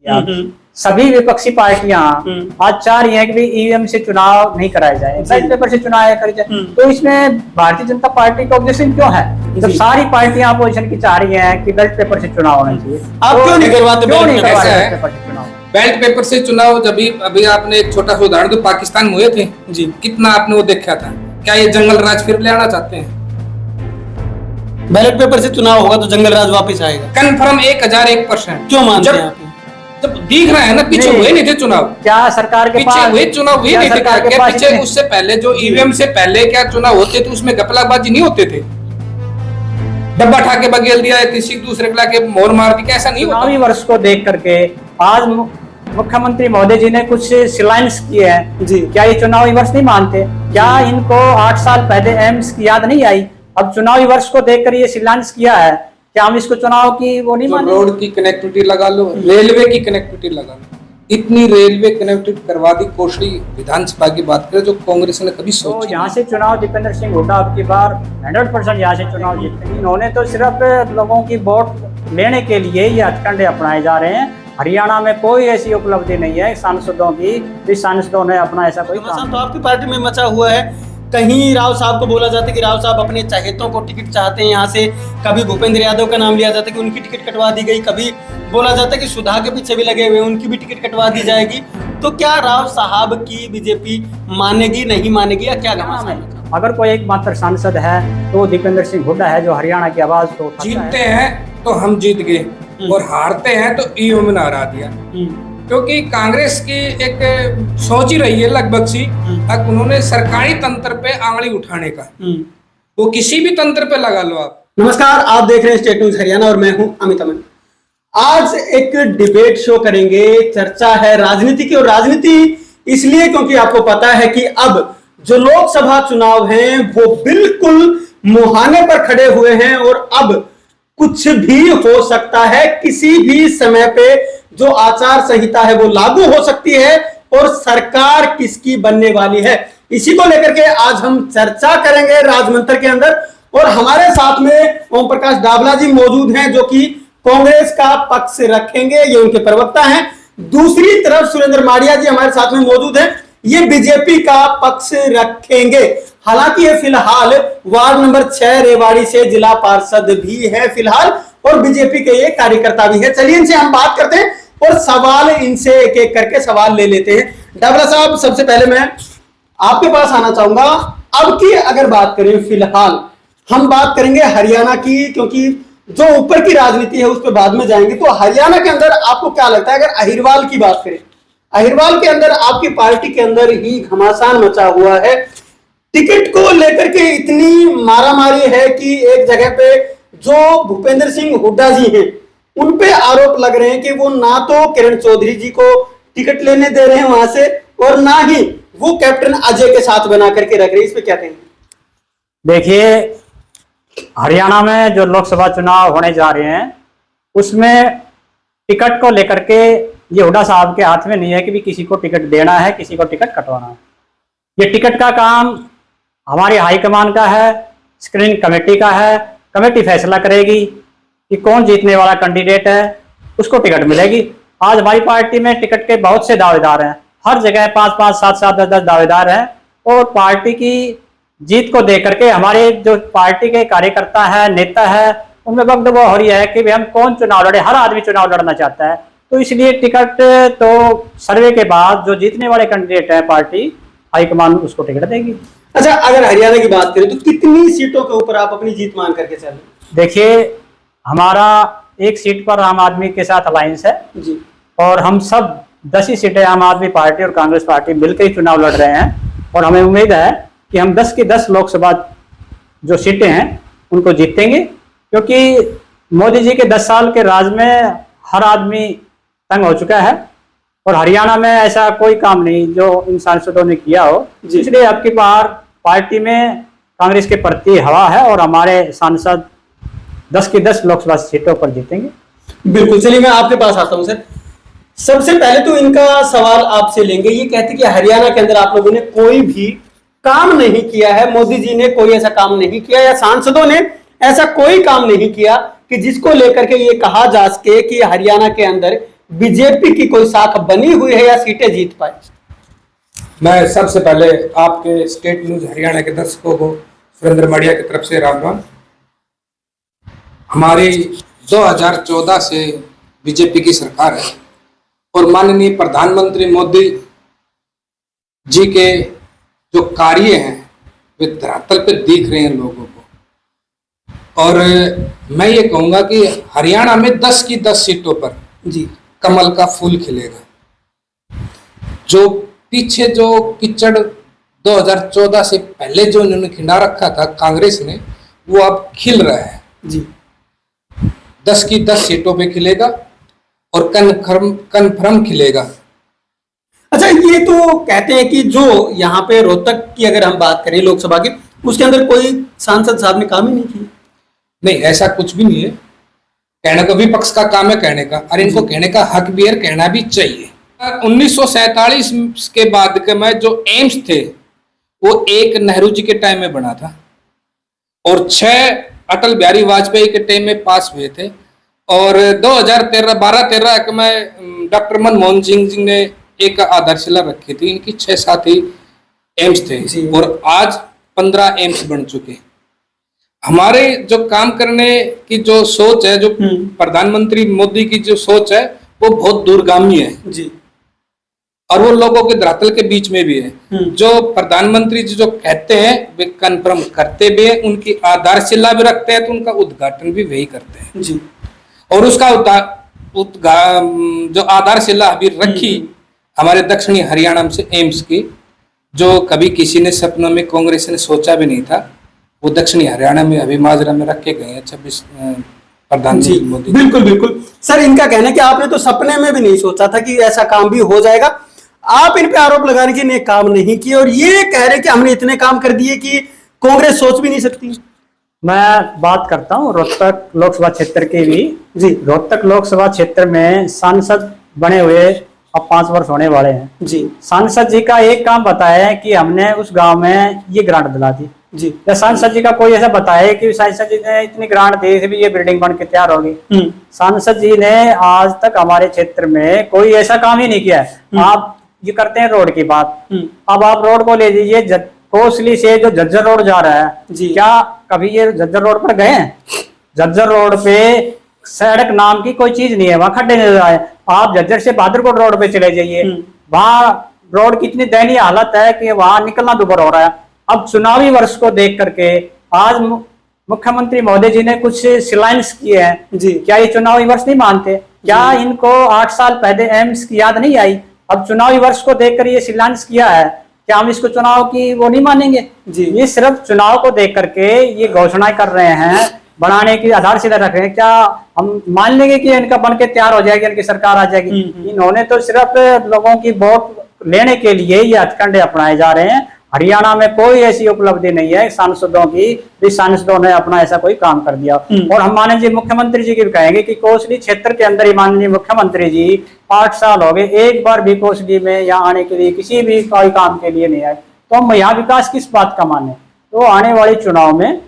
सभी विपक्षी पार्टियां आज चाह रही हैं कि ईवीएम से चुनाव नहीं कराया जाए, बैलेट पेपर से चुनाव करे जाए। तो इसमें भारतीय जनता पार्टी का ऑब्जेक्शन क्यों है? जब सारी पार्टियां अपोजिशन की चाह रही हैं कि बैलेट पेपर से चुनाव होना चाहिए, आप क्यों नहीं करवाते बैलेट पेपर से चुनाव? बैलेट पेपर से चुनाव जब अभी आपने एक छोटा सा उदाहरण तो पाकिस्तान में हुए थे जी, कितना आपने वो देखा था? क्या ये जंगल राज फिर ले आना चाहते हैं? बैलेट पेपर से चुनाव होगा तो जंगल राज वापस आएगा कंफर्म 1001%। क्यों मानते हैं आप? जब दिख रहा है ना, पीछे हुए नहीं थे चुनाव, क्या सरकार के पीछे हुए चुनाव हुए नहीं थे क्या? पीछे उससे पहले जो ईवीएम से पहले क्या चुनाव होते थे उसमें गपलाबाजी नहीं होते थे? डब्बा ठा के बगेल दिया, किसी दूसरे को लाके मोर मार दी, कैसा नहीं होता? चुनावी वर्ष को देख करके आज मुख्यमंत्री महोदय जी ने कुछ शिलान्यास किए हैं जी। क्या ये चुनावी वर्ष नहीं मानते? क्या इनको 8 साल पहले एम्स की याद नहीं आई? अब चुनावी वर्ष को देखकर ये शिलान्यास किया है, क्या हम इसको चुनाव की वो नहीं माने? रोड की कनेक्टिविटी लगा लो, रेलवे की कनेक्टिविटी लगा लो, इतनी रेलवे कनेक्टिविटी करवा दी कोशली विधानसभा की बात करें जो कांग्रेस ने कभी सोची। तो यहाँ से चुनाव दीपेंद्र सिंह हुड्डा अब की बार 100% यहाँ से चुनाव जीतेंगे। इन्होंने तो सिर्फ लोगों की वोट लेने के लिए ये हथकंडे अपनाए जा रहे हैं। हरियाणा में कोई ऐसी उपलब्धि नहीं है सांसदों की, इस सांसदों ने अपना ऐसा कोई काम। तो आपकी पार्टी में मचा हुआ है, कहीं राव साहब को बोला जाता है कि राव साहब अपने चहेतों को टिकट चाहते हैं यहाँ से, कभी भूपेंद्र यादव का नाम लिया जाता है कि उनकी टिकट कटवा दी गई, कभी बोला जाता है कि सुधा के पीछे भी लगे हुए उनकी भी टिकट कटवा दी जाएगी। तो क्या राव साहब की बीजेपी मानेगी, नहीं मानेगी, या क्या घमासान है? अगर कोई एकमात्र सांसद है तो दीपेंद्र सिंह हुड्डा है जो हरियाणा की आवाज को जीतते हैं तो हम जीत गए और हारते हैं तो ईवीएम ने हरा दिया। क्योंकि कांग्रेस की एक सोच ही रही है लगभग सी, तक उन्होंने सरकारी तंत्र पे आंगली उठाने का, वो किसी भी तंत्र पे लगा लो आप। नमस्कार, आप देख रहे हैं स्टेट न्यूज हरियाणा और मैं हूं अमित अमन। आज एक डिबेट शो करेंगे, चर्चा है राजनीति की, और राजनीति इसलिए क्योंकि आपको पता है कि अब जो लोकसभा चुनाव हैं वो बिल्कुल मुहाने पर खड़े हुए हैं और अब कुछ भी हो सकता है। किसी भी समय पे जो आचार संहिता है वो लागू हो सकती है और सरकार किसकी बनने वाली है, इसी को लेकर के आज हम चर्चा करेंगे राजमंत्र के अंदर। और हमारे साथ में ओम प्रकाश डाबला जी मौजूद हैं जो कि कांग्रेस का पक्ष रखेंगे, ये उनके प्रवक्ता हैं। दूसरी तरफ सुरेंद्र माड़िया जी हमारे साथ में मौजूद हैं, ये बीजेपी का पक्ष रखेंगे। हालांकि ये फिलहाल वार्ड नंबर 6 रेवाड़ी से जिला पार्षद भी है फिलहाल, और बीजेपी के ये कार्यकर्ता भी है। चलिए इनसे हम बात करते हैं और सवाल इनसे एक एक करके सवाल ले लेते हैं। डाबला साहब, सबसे पहले मैं आपके पास आना चाहूंगा। अब की अगर बात करें, फिलहाल हम बात करेंगे हरियाणा की, क्योंकि जो ऊपर की राजनीति है उस पर बाद में जाएंगे। तो हरियाणा के अंदर आपको क्या लगता है, अगर अहिरवाल की बात करें, अहिरवाल के अंदर आपकी पार्टी के अंदर ही घमासान मचा हुआ है, टिकट को लेकर के इतनी मारामारी है कि एक जगह पे जो भूपेंद्र सिंह हुड्डा जी हैं उन पे आरोप लग रहे हैं कि वो ना तो किरण चौधरी जी को टिकट लेने दे रहे हैं वहां से, और ना ही वो कैप्टन अजय के साथ बना करके रख रहे हैं। इस पे क्या कहेंगे? देखिए, हरियाणा में जो लोकसभा चुनाव होने जा रहे हैं उसमें टिकट को लेकर के ये हुड्डा साहब के हाथ में नहीं है कि भी किसी को टिकट देना है, किसी को टिकट कटवाना है। ये टिकट का काम हमारी हाईकमान का है, स्क्रीनिंग कमेटी का है। कमेटी फैसला करेगी कि कौन जीतने वाला कैंडिडेट है, उसको टिकट मिलेगी। आज हमारी पार्टी में टिकट के बहुत से दावेदार हैं, हर जगह 5-5, 7-7, 10-10 दावेदार हैं, और पार्टी की जीत को देख करके हमारे जो पार्टी के कार्यकर्ता है, नेता है, उनमें वक्त वो हो रही है कि हम कौन चुनाव लड़े। हर आदमी चुनाव लड़ना चाहता है, तो इसलिए टिकट तो सर्वे के बाद जो जीतने वाले कैंडिडेट है पार्टी हाईकमान उसको टिकट देगी। अच्छा, अगर हरियाणा की बात करें तो कितनी सीटों के ऊपर आप अपनी जीत मान करके चल रहे हैं? देखिए, हमारा एक सीट पर आम आदमी के साथ अलायंस है जी, और हम सब 10 ही सीटें आम आदमी पार्टी और कांग्रेस पार्टी मिलकर ही चुनाव लड़ रहे हैं, और हमें उम्मीद है कि हम 10 की 10 लोकसभा जो सीटें हैं उनको जीतेंगे। क्योंकि मोदी जी के 10 साल के राज में हर आदमी तंग हो चुका है, और हरियाणा में ऐसा कोई काम नहीं जो इन सांसदों ने किया हो, इसलिए अब की बार पार्टी में कांग्रेस के प्रति हवा है और हमारे सांसद 10 की 10 लोकसभा सीटों पर जीतेंगे। बिल्कुल, चलिए मैं आपके पास आता हूं सर। सबसे पहले तो इनका सवाल आपसे लेंगे। ये कहते हैं कि हरियाणा के अंदर आप लोगों ने कोई भी काम नहीं किया है, मोदी जी ने कोई ऐसा काम नहीं किया या सांसदों ने ऐसा कोई काम नहीं किया कि जिसको लेकर के ये कहा जा सके कि हरियाणा के अंदर बीजेपी की कोई साख बनी हुई है या सीटें जीत पाए? मैं सबसे पहले आपके स्टेट न्यूज हरियाणा के दर्शकों को सुरेंद्र मड़िया की तरफ से राम राम। हमारी 2014 से बीजेपी की सरकार है और माननीय प्रधानमंत्री मोदी जी के जो कार्य हैं वे धरातल पे दिख रहे हैं लोगों को। और मैं ये कहूँगा कि हरियाणा में 10 की 10 सीटों पर जी कमल का फूल खिलेगा। जो पीछे जो कीचड़ 2014 से पहले जो इन्होंने खिंडा रखा था कांग्रेस ने, वो अब खिल रहा है जी। 10 की 10 सीटों पे खिलेगा और कन्फर्म खिलेगा। अच्छा, ये तो कहते हैं कि जो यहाँ पे रोहतक की अगर हम बात करें लोकसभा की, उसके अंदर कोई सांसद साहब ने काम ही नहीं किया। नहीं, ऐसा कुछ भी नहीं है। कहने का विपक्ष का काम है कहने का, और इनको कहने का हक भी है, कहना भी चाहिए। 1947 के बाद के में जो एम्स थे वो एक नेहरू जी के टाइम में बना था और 6 अटल बिहारी वाजपेयी के टाइम में पास हुए थे। और 2012-13 में डॉक्टर मनमोहन सिंह जी ने एक आधारशिला रखी थी। इनकी 6-7 ही एम्स थे और आज 15 एम्स बन चुके। हमारे जो काम करने की जो सोच है, जो प्रधानमंत्री मोदी की जो सोच है, वो बहुत दूरगामी है जी। और वो लोगों के धरातल के बीच में भी है। जो प्रधानमंत्री जी जो कहते हैं वे कन्फर्म करते भी हैं, उनकी आधारशिला भी रखते हैं तो उनका उद्घाटन भी वही करते हैं जी। और उसका जो आधारशिला अभी रखी हमारे दक्षिणी हरियाणा से एम्स की, जो कभी किसी ने सपनों में कांग्रेस ने सोचा भी नहीं था, वो दक्षिणी हरियाणा में अभी माजरा में रखे गए हैं 26 प्रधानमंत्री मोदी। बिल्कुल बिल्कुल सर, इनका कहना है कि आपने तो सपने में भी नहीं सोचा था कि ऐसा काम भी हो जाएगा। आप इन पे आरोप लगा रहे कि इन्हें काम नहीं किए और ये कह रहे कि हमने इतने काम कर दिए कि कांग्रेस सोच भी नहीं सकती। मैं बात करता हूँ रोहतक लोकसभा क्षेत्र की भी जी। रोहतक लोकसभा क्षेत्र में सांसद बने हुए अब 5 वर्ष होने वाले हैं जी। सांसद जी का एक काम बताया है कि हमने उस गांव में ये ग्रांट दिला दी जी। या सांसद जी का कोई ऐसा बताया कि सांसद जी ने इतनी ग्रांट दी थी भी ये बिल्डिंग बन के तैयार होगी। सांसद जी ने आज तक हमारे क्षेत्र में कोई ऐसा काम ही नहीं किया है। आप ये करते हैं रोड की बात, अब आप रोड को ले लीजिए, कोसली से जो झज्जर रोड जा रहा है जी। क्या कभी ये झज्जर रोड पर गए हैं? झज्जर रोड पे सड़क नाम की कोई चीज नहीं है, वहां खड्डे नजर आए। आप झज्जर से बहादुरकोट रोड पे चले जाइए, वहां रोड की इतनी दयनीय हालत है कि वहां निकलना दुभर हो रहा है। अब चुनावी वर्ष को देख करके आज मुख्यमंत्री महोदय जी ने कुछ शिलान्यास किए हैं जी। क्या ये चुनावी वर्ष नहीं मानते? क्या इनको 8 साल पहले एम्स की याद नहीं आई? अब चुनावी वर्ष को देखकर ये शिलान्यास किया है, क्या हम इसको चुनाव की वो नहीं मानेंगे जी? ये सिर्फ चुनाव को देख करके ये घोषणाएं कर रहे हैं, बनाने की आधारशिला रख रहे हैं। क्या हम मान लेंगे कि इनका बन के तैयार हो जाएगी, इनकी सरकार आ जाएगी? इन्होंने तो सिर्फ लोगों की वोट लेने के लिए ये हथकंडे अपनाए जा रहे हैं। हरियाणा में कोई ऐसी उपलब्धि नहीं है सांसदों की, सांसदों ने अपना ऐसा कोई काम कर दिया। और हम माननीय मुख्यमंत्री जी की भी कहेंगे कि कोसली क्षेत्र के अंदर ही माननीय मुख्यमंत्री जी 8 साल हो गए, एक बार भी कोसली में यहाँ आने के लिए किसी भी कोई काम के लिए नहीं आए, तो हम यहाँ विकास किस बात का माने? तो आने वाले चुनाव में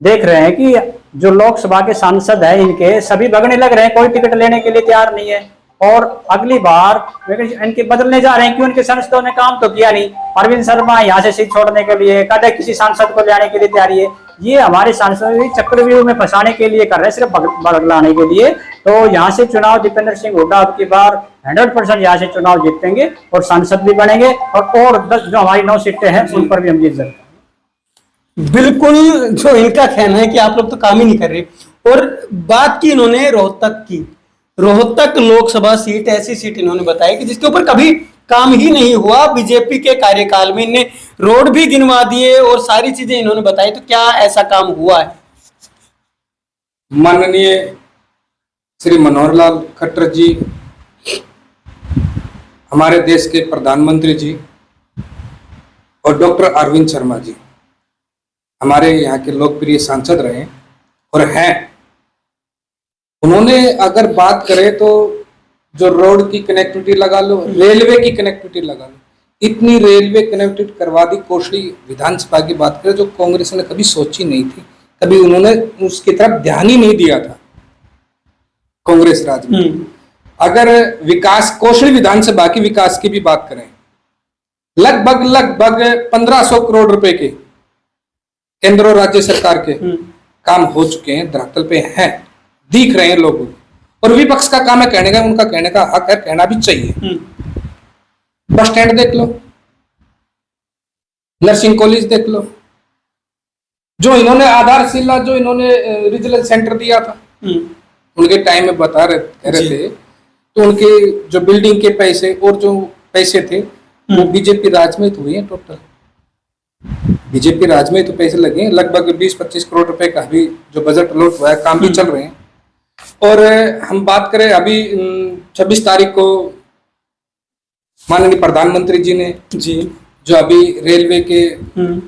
देख रहे हैं कि जो लोकसभा के सांसद है इनके सभी भगने लग रहे हैं, कोई टिकट लेने के लिए तैयार नहीं है। और अगली बार इनके बदलने जा रहे हैं कि उनके सांसदों ने काम तो किया नहीं। अरविंद शर्मा यहाँ से सीट छोड़ने के लिए कहते किसी सांसद को ले आने के लिए तैयारी है। ये हमारे सांसद चक्रव्यूह में फंसाने के लिए कर रहे हैं, सिर्फ बदलाने के लिए। तो यहाँ से चुनाव दीपेंद्र सिंह हुड्डा अब की बार 100% यहाँ से चुनाव जीतेंगे और सांसद भी बनेंगे और 10 जो हमारी 9 सीटें हैं उन पर भी हम जीत सकते हैं। बिल्कुल, जो इनका कहना है कि आप लोग तो काम ही नहीं कर रहे। और बात की इन्होंने रोहतक की, रोहतक लोकसभा सीट ऐसी सीट इन्होंने बताई कि जिसके ऊपर कभी काम ही नहीं हुआ। बीजेपी के कार्यकाल में इन्हें रोड भी गिनवा दिए और सारी चीजें इन्होंने बताई, तो क्या ऐसा काम हुआ है? माननीय श्री मनोहर लाल खट्टर जी, हमारे देश के प्रधानमंत्री जी और डॉक्टर अरविंद शर्मा जी हमारे यहाँ के लोकप्रिय सांसद रहे और हैं। उन्होंने अगर बात करें तो जो रोड की कनेक्टिविटी लगा लो, रेलवे की कनेक्टिविटी लगा लो, इतनी रेलवे कनेक्टिविटी करवा दी कोसली विधानसभा की बात करें जो कांग्रेस ने कभी सोची नहीं थी, कभी उन्होंने उसकी तरफ ध्यान ही नहीं दिया था कांग्रेस राज में। अगर विकास कौशल विधानसभा की विकास की भी बात करें, लगभग 1500 करोड़ रुपए के केंद्र और राज्य सरकार के काम हो चुके हैं, धरातल पे हैं, दिख रहे हैं लोगों को। और विपक्ष का काम है कहने का, उनका कहने का हक है, कहना भी चाहिए। बस स्टैंड देख लो, नर्सिंग कॉलेज देख लो, जो इन्होंने आधारशिला, जो इन्होंने रीजनल सेंटर दिया था उनके टाइम में कह रहे थे, तो उनके जो बिल्डिंग के पैसे और जो पैसे थे वो बीजेपी राज में तो हुए हैं। टोटल बीजेपी राज में तो पैसे लगे हैं, लगभग 20-25 करोड़ रुपए का भी जो बजट अलॉट हुआ है, काम भी चल रहे हैं। और हम बात करें अभी 26 तारीख को माननीय प्रधानमंत्री जी ने जो अभी रेलवे के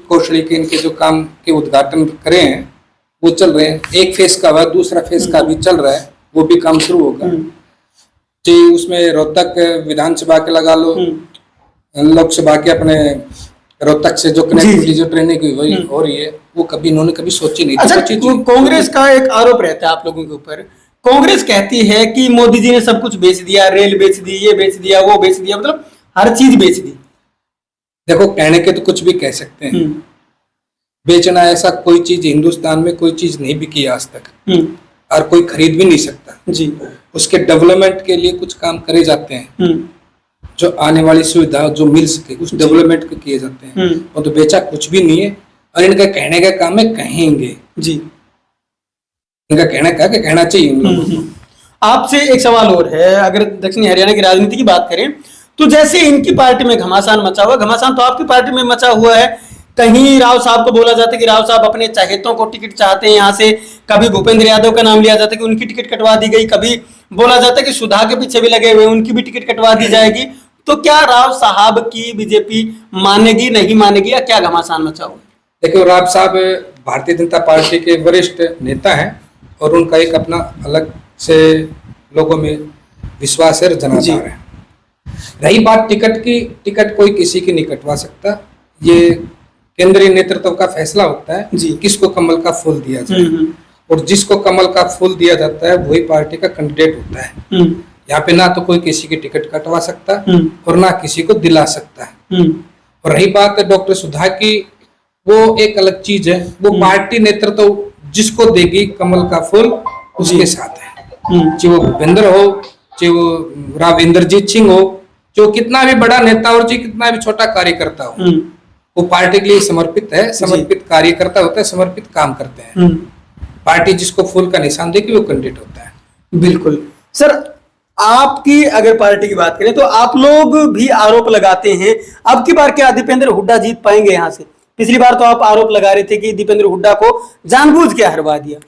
कौशली के इनके जो काम के उद्घाटन करे हैं वो चल रहे हैं। एक फेज का हुआ, दूसरा फेज का भी चल रहा है, वो भी काम शुरू होगा जी। उसमें रोहतक विधानसभा के लगा लो, लोकसभा के अपने रोहतक से जो कनेक्टिविटी जो ट्रेनिंग की हो रही है, वो कभी इन्होंने कभी सोची नहीं थी। अच्छा, कांग्रेस का एक आरोप रहता है आप लोगों के ऊपर, कांग्रेस कहती है कि मोदी जी ने सब कुछ बेच दिया, रेल बेच दी, ये बेच दिया, वो बेच दिया, मतलब हर चीज बेच दी। देखो, कहने के तो कुछ भी कह सकते हैं, बेचना ऐसा कोई चीज हिंदुस्तान में कोई चीज नहीं बिकी आज तक और कोई खरीद भी नहीं सकता जी। उसके डेवलपमेंट के लिए कुछ काम करे जाते हैं, जो आने वाली सुविधा जो मिल सके उस डेवलपमेंट के किए जाते हैं, और तो बेचा कुछ भी नहीं है। और इनका कहने का काम है कहेंगे जी, इनका कहने का कहना चाहिए इन लोगों को। आपसे एक सवाल और है, अगर दक्षिणी हरियाणा की राजनीति की बात करें तो जैसे इनकी पार्टी में घमासान मचा हुआ, घमासान तो आपकी पार्टी में मचा हुआ है। कहीं राव साहब को बोला जाता है कि राव साहब अपने चहेतों को टिकट चाहते हैं यहाँ से, कभी भूपेंद्र यादव का नाम लिया जाता है कि उनकी टिकट कटवा दी गई, कभी बोला जाता है कि सुधा के पीछे भी लगे हुए उनकी भी टिकट कटवा दी जाएगी। तो क्या राव साहब की बीजेपी मानेगी, नहीं मानेगी, या क्या घमासान मचा हुआ? देखिए, राव साहब भारतीय जनता पार्टी के वरिष्ठ नेता हैं और उनका एक अपना अलग से लोगों में विश्वास है, जनाधार है। रही बात टिकट की, टिकट कोई किसी की नहीं कटवा सकता, ये केंद्रीय नेतृत्व का फैसला होता है जी, किसको कमल का फूल दिया जाए। और जिसको कमल का फूल दिया जाता है वही पार्टी का कैंडिडेट होता है। यहाँ पे ना तो कोई किसी की टिकट कटवा सकता और ना किसी को दिला सकता है। और रही बात डॉक्टर सुधा की, वो एक अलग चीज है, वो पार्टी नेतृत्व जिसको देगी कमल का फूल उसके साथ है, चाहे वो भूपेंद्र हो, चाहे वो राव इंद्रजीत सिंह हो, जो कितना भी बड़ा नेता और जो कितना भी छोटा कार्यकर्ता हो, वो पार्टी के लिए समर्पित है, समर्पित कार्यकर्ता होता है, समर्पित काम करते हैं। पार्टी जिसको फूल का निशान देगी वो कैंडिडेट होता है। बिल्कुल सर, आपकी अगर पार्टी की बात करें तो आप लोग भी आरोप लगाते हैं, अब की बार क्या दीपेंद्र हुड्डा जीत पाएंगे यहाँ से? पिछली बार तो आप आरोप लगा रहे थे कि दीपेंद्र हुड्डा को जानबूझ के हरवा दिया।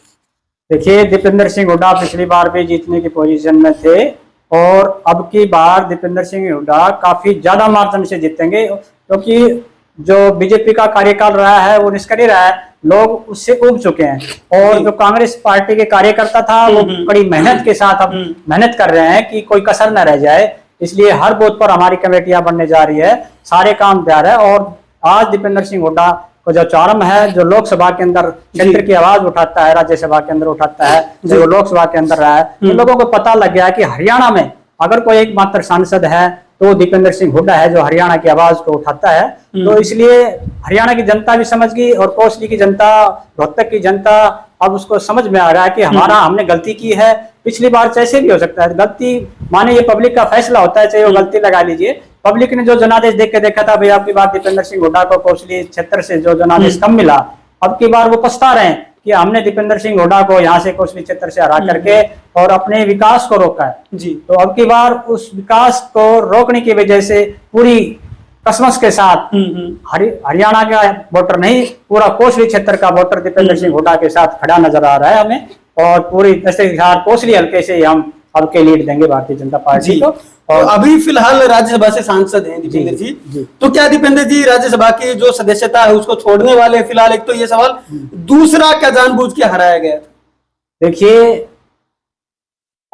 देखिए, दीपेंद्र सिंह हुड्डा पिछली बार भी जीतने की पोजीशन में थे और अब की बार दीपेंद्र सिंह हुड्डा काफी ज्यादा मार्जिन से जीतेंगे, क्योंकि जो बीजेपी का कार्यकाल रहा है वो निष्क्रिय रहा है, लोग उससे उब चुके हैं। और जो कांग्रेस पार्टी के कार्यकर्ता था वो बड़ी मेहनत के साथ अब मेहनत कर रहे हैं कि कोई कसर न रह जाए, इसलिए हर बूथ पर हमारी कमेटियां बनने जा रही है, सारे काम तैयार है। और आज दीपेंद्र सिंह हुड्डा को जो चौरम है, जो लोकसभा के अंदर क्षेत्र की आवाज उठाता है, राज्यसभा के अंदर उठाता है, जो लोकसभा के अंदर रहा है, तो लोगों को पता लग गया कि हरियाणा में अगर कोई एकमात्र सांसद है तो दीपेंद्र सिंह हुड्डा है, जो हरियाणा की आवाज को उठाता है। तो इसलिए हरियाणा की जनता भी समझ गई और कोसली की जनता, रोहतक की जनता अब उसको समझ में आ रहा है कि हमने गलती की है। पिछली बार जैसे भी हो सकता है गलती, माने ये पब्लिक का फैसला होता है, चाहे वो गलती लगा लीजिए। पब्लिक ने जो जनादेश देख के देखा था, भाई आपकी बार दीपेंद्र सिंह हुड्डा को कोसली क्षेत्र से जो जनादेश कम मिला, अब की बार वो पछता रहे हैं कि हमने दीपेंद्र सिंह हुड्डा को यहाँ से कोसली क्षेत्र से हरा करके और अपने विकास को रोका है जी। तो अब की बार उस विकास को रोकने की वजह से पूरी कसमस के साथ हरियाणा का वोटर नहीं, पूरा कोसली क्षेत्र का वोटर दीपेंद्र सिंह हुड्डा के साथ खड़ा नजर आ रहा है हमें। और पूरी कोसली हल्के से हम अब के लीड देंगे भारतीय जनता पार्टी को। और अभी फिलहाल राज्यसभा से सांसद हैं दीपेंद्र जी, तो क्या दीपेंद्र जी राज्यसभा की जो सदस्यता है उसको छोड़ने वाले हैं? फिलहाल एक तो ये सवाल, दूसरा क्या जानबूझ के हराया गया? देखिए,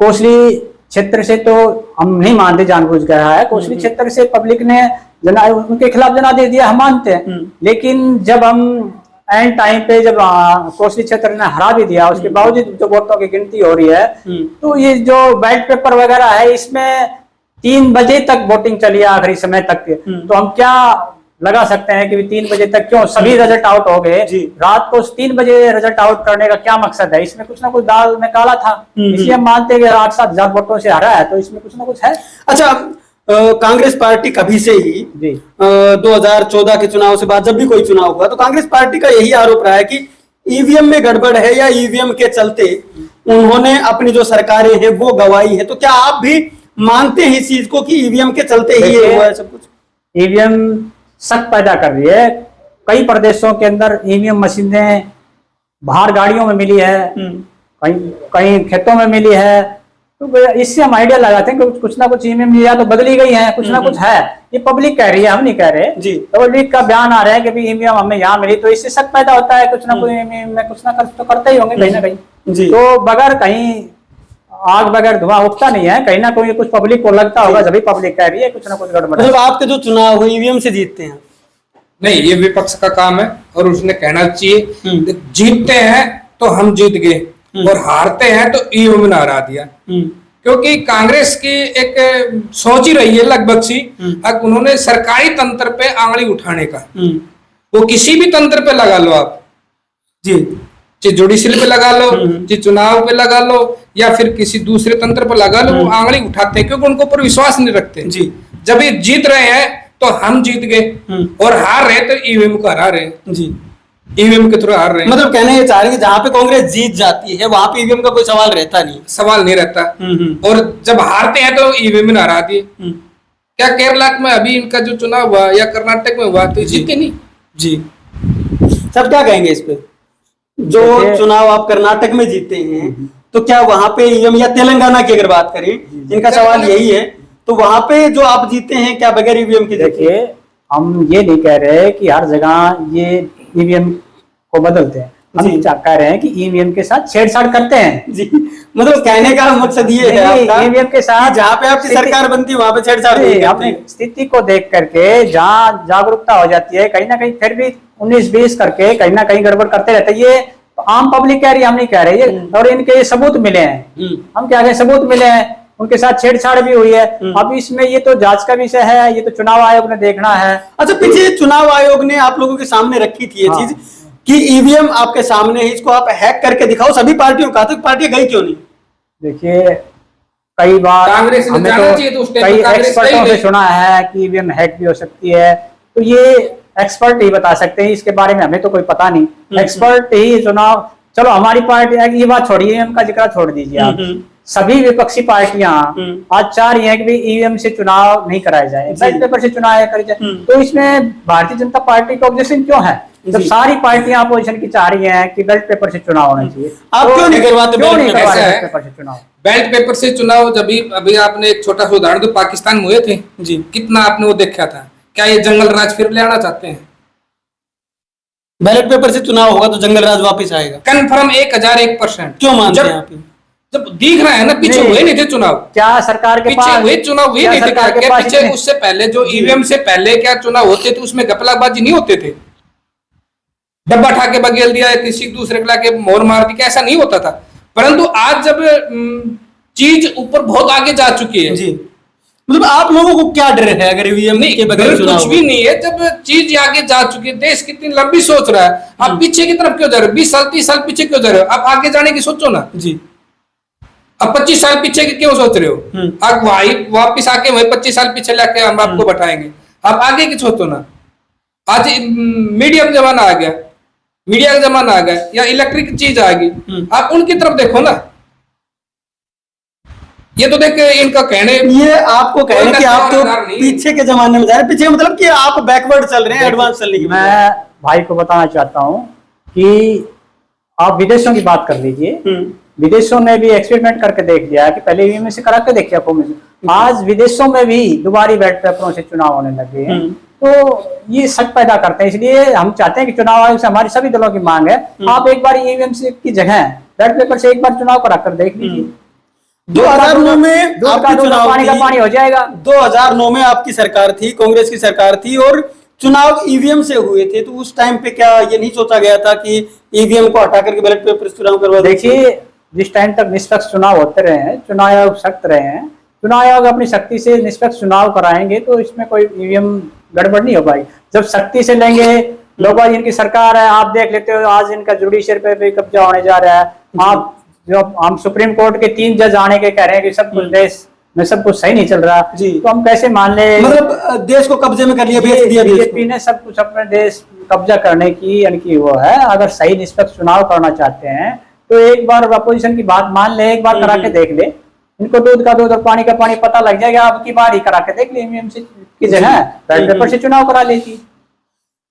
कोसली क्षेत्र से तो हम नहीं मानते जानबूझ के हराया है, कोसली क्षेत्र से पब्लिक ने उनके खिलाफ जनादेश दिया, हम मानते हैं। लेकिन जब हम एंड टाइम पे जब कोसली क्षेत्र ने हरा भी दिया, उसके बावजूद जो वोटों की गिनती हो रही है, तो ये जो बैलेट पेपर वगैरह है इसमें 3 बजे तक वोटिंग चली आखिरी समय तक। तो हम क्या लगा सकते हैं कि 3 बजे तक क्यों सभी रिजल्ट आउट हो गए? रात को 3 बजे रिजल्ट आउट करने का क्या मकसद है? इसमें कुछ ना कुछ दाल में काला था, इसलिए हम मानते हैं कि 8-7 हजार वोटों से हरा है, तो इसमें कुछ ना कुछ है। अच्छा, कांग्रेस पार्टी कभी से ही 2014 के चुनाव से बाद जब भी कोई चुनाव हुआ तो कांग्रेस पार्टी का यही आरोप रहा है कि ईवीएम में गड़बड़ है या ईवीएम के चलते उन्होंने अपनी जो सरकारें हैं वो गंवाई है। तो क्या आप भी मानते हैं इस चीज को कि ईवीएम के चलते ही ये हुआ है सब कुछ? ईवीएम शक पैदा कर रही है। कई प्रदेशों के अंदर ईवीएम मशीनें बाहर गाड़ियों में मिली है, कहीं खेतों में मिली है, तो इससे हम आइडिया लगाते हैं कि कुछ ना कुछ ईवीएम या तो बदली गई है, कुछ ना कुछ है। ये पब्लिक कह रही है, हम नहीं कह रहे जी। तो पब्लिक का बयान आ रहा है कि ईवीएम हमें यहाँ मिली, तो इससे शक पैदा होता है कुछ ना कुछ ईवीएम में कुछ ना कुछ तो करते ही होंगे कहीं ना कहीं जी। तो बगैर कहीं आग बगैर धुआं उठता नहीं है, कहीं ना कहीं कुछ पब्लिक को लगता होगा, जब भी पब्लिक कह रही है कुछ ना कुछ गड़बड़। मतलब आपके जो चुनाव हुए ईवीएम से जीतते हैं? नहीं, ये विपक्ष का काम है और उसने कहना चाहिए जीतते हैं तो हम जीत गए और हारते हैं तो ईवीएम ने हरा दिया। क्योंकि कांग्रेस की एक सोच ही रही है लगभग सी, अब उन्होंने सरकारी तंत्र पे आंगली उठाने का, वो किसी भी तंत्र पे लगा लो आप जी, चाहे जुडिशियल पे लगा लो, चाहे चुनाव पे लगा लो, या फिर किसी दूसरे तंत्र पे लगा लो, वो आंगली उठाते हैं क्योंकि उनको ऊपर विश्वास नहीं रखते जी। जब ये जीत रहे हैं तो हम जीत गए और हार रहे तो ईवीएम को हरा रहे जी, ईवीएम के थ्रू हार रहे हैं। मतलब कहने ये चाह रहे हैं कि जहां पे कांग्रेस जीत जाती है वहां पे ईवीएम का कोई सवाल रहता नहीं, सवाल नहीं रहता। और जब हारते हैं तो ईवीएम ने हरा दिए। क्या केरला में अभी इनका जो चुनाव हुआ या कर्नाटक में हुआ तो जीते नहीं जी। सब क्या कहेंगे इस पे? जो चुनाव आप कर्नाटक में जीते हैं तो क्या वहां पे ईवीएम, या तेलंगाना की अगर बात करें जिनका सवाल यही है, तो वहां पे जो आप जीते हैं क्या बगैर ईवीएम के? देखिए, हम ये नहीं कह रहे कि हर जगह ये ईवीएम को बदलते हैं, हम कह रहे हैं कि ईवीएम के साथ छेड़छाड़ करते हैं जी। मतलब कहने का मकसद ये है ईवीएम के साथ जहाँ पे आपकी सरकार बनती है वहां पे छेड़छाड़ नहीं, अपनी स्थिति को देख करके जहाँ जागरूकता हो जाती है, कहीं ना कहीं फिर भी 19-20 करके कहीं ना कहीं गड़बड़ करते रहते हैं। ये तो आम पब्लिक कह रही है, हम नहीं कह रहे ये, और इनके ये सबूत मिले हैं, हम क्या कहें, सबूत मिले हैं, उनके साथ छेड़छाड़ भी हुई है। अब इसमें ये तो जांच का विषय है, ये तो चुनाव आयोग ने देखना है। अच्छा, पीछे चुनाव आयोग ने आप लोगों के सामने रखी थी ये चीज कि ईवीएम आपके सामने है, इसको आप हैक करके दिखाओ, सभी पार्टियों का, तो पार्टियां गई क्यों नहीं? देखिए, कई बार कांग्रेस हमें तो कई एक्सपर्टों से सुना है कि ईवीएम हैक भी हो सकती है, तो ये एक्सपर्ट ही बता सकते हैं, इसके बारे में हमें तो कोई पता नहीं। एक्सपर्ट ही चुनाव, चलो हमारी पार्टी, ये बात छोड़िए, ईवीएम का जिक्र छोड़ दीजिए आप, सभी विपक्षी पार्टियां आज चाह रही हैं कि ईवीएम से चुनाव नहीं कराया जाए, बैलेट पेपर से चुनाव कराया जाए। तो इसमें भारतीय जनता पार्टी का ऑब्जेक्शन क्यों है? जब सारी पार्टियां अपोजिशन की चाह रही हैं कि बैलेट पेपर से चुनाव होना चाहिए, आप क्यों नहीं करवाते बैलेट पेपर से चुनाव? बैलेट पेपर से चुनाव, जब अभी आपने एक छोटा सा उदाहरण तो पाकिस्तान में हुए थे जी, कितना आपने वो देखा था, क्या ये जंगल राज फिर ले आना चाहते हैं? बैलेट पेपर से चुनाव होगा तो जंगल राज वापस आएगा कंफर्म 1001%। क्यों मानते हैं आप? जब दिख रहा है ना, पीछे हुए नहीं थे चुनाव, क्या सरकार के पीछे हुए चुनाव हुए नहीं थे क्या? पीछे उससे पहले जो ईवीएम से पहले क्या चुनाव होते थे, उसमें गपलाबाजी नहीं होते थे, डब्बा उठा के बगेल दिया, किसी दूसरे को लाके मोहर मार दी, ऐसा नहीं होता था। परंतु आज जब चीज ऊपर बहुत आगे जा चुकी है जी, मतलब आप लोगों को क्या डर है अगर ईवीएम के बगैर चुनाव? कुछ भी नहीं है, जब चीज आगे जा चुकी है, देश कितनी लंबी सोच रहा है, आप पीछे की तरफ क्यों जा रहे हो? 20 साल 30 साल पीछे क्यों जा रहे हो? आप आगे जाने की सोचो ना जी। अब 25 साल पीछे की क्यों सोच रहे हो? अब वही वापिस आके वही 25 साल पीछे लाके हम आपको बैठाएंगे, आप आगे की सोचो ना। आज मीडिया का जमाना आ गया, मीडिया का जमाना आ गया, या इलेक्ट्रिक चीज आ गई, आप उनकी तरफ देखो ना। ये तो देख इनका कहने, ये आपको कहने कि आप तो पीछे के जमाने में जा रहे हैं, पीछे मतलब कि आप बैकवर्ड चल रहे हैं, एडवांस चलने की। मैं भाई को बताना चाहता हूँ कि आप विदेशों की बात कर लीजिए, विदेशों ने भी एक्सपेरिमेंट करके देख लिया कि पहले ईवीएम से करा के देखिए, आज विदेशों में भी दोबारा बैलेट पेपरों से चुनाव होने लगे हैं। तो ये शक पैदा करते हैं, इसलिए हम चाहते हैं कि चुनाव आयोग से हमारी सभी दलों की मांग है, आप एक बार ईवीएम से की जगह बैलेट पेपर से एक बार चुनाव करा कर देख लीजिए। 2009 में आपका चुनाव पानी का पानी हो जाएगा। 2009 में आपकी सरकार थी, कांग्रेस की सरकार थी, और चुनाव ईवीएम से हुए थे, तो उस टाइम पे क्या ये नहीं सोचा गया था कि ईवीएम को हटा करके बैलेट पेपर से चुनाव करवा दें? देखिए, जिस टाइम तक निष्पक्ष चुनाव होते रहे हैं, चुनाव आयोग सख्त रहे हैं, चुनाव आयोग अपनी सख्ती से निष्पक्ष चुनाव कराएंगे तो इसमें कोई ईवीएम गड़बड़ नहीं हो पाएगी। जब सख्ती से लेंगे, लोग इनकी सरकार है, आप देख लेते हो आज इनका जुडिशियल पे भी कब्जा होने जा रहा है। आप जो हम सुप्रीम कोर्ट के 3 जज आने के कह रहे हैं कि सब कुछ देश में सब कुछ सही नहीं चल रहा जी, तो हम कैसे मान ले? मतलब देश को कब्जे में कर लिया, बेच दिया। बीजेपी ने सब कुछ अपने देश कब्जा करने की इनकी वो है। अगर सही निष्पक्ष चुनाव करना चाहते हैं तो एक बार अपोजिशन की बात मान ले, एक बार करा के देख ले। इनको दूध का दूध और पानी का पानी पता लग जाएगा। अब की बार ही करा के देख ले, ईवीएम से की जगह बैलेट पेपर से चुनाव करा लेती।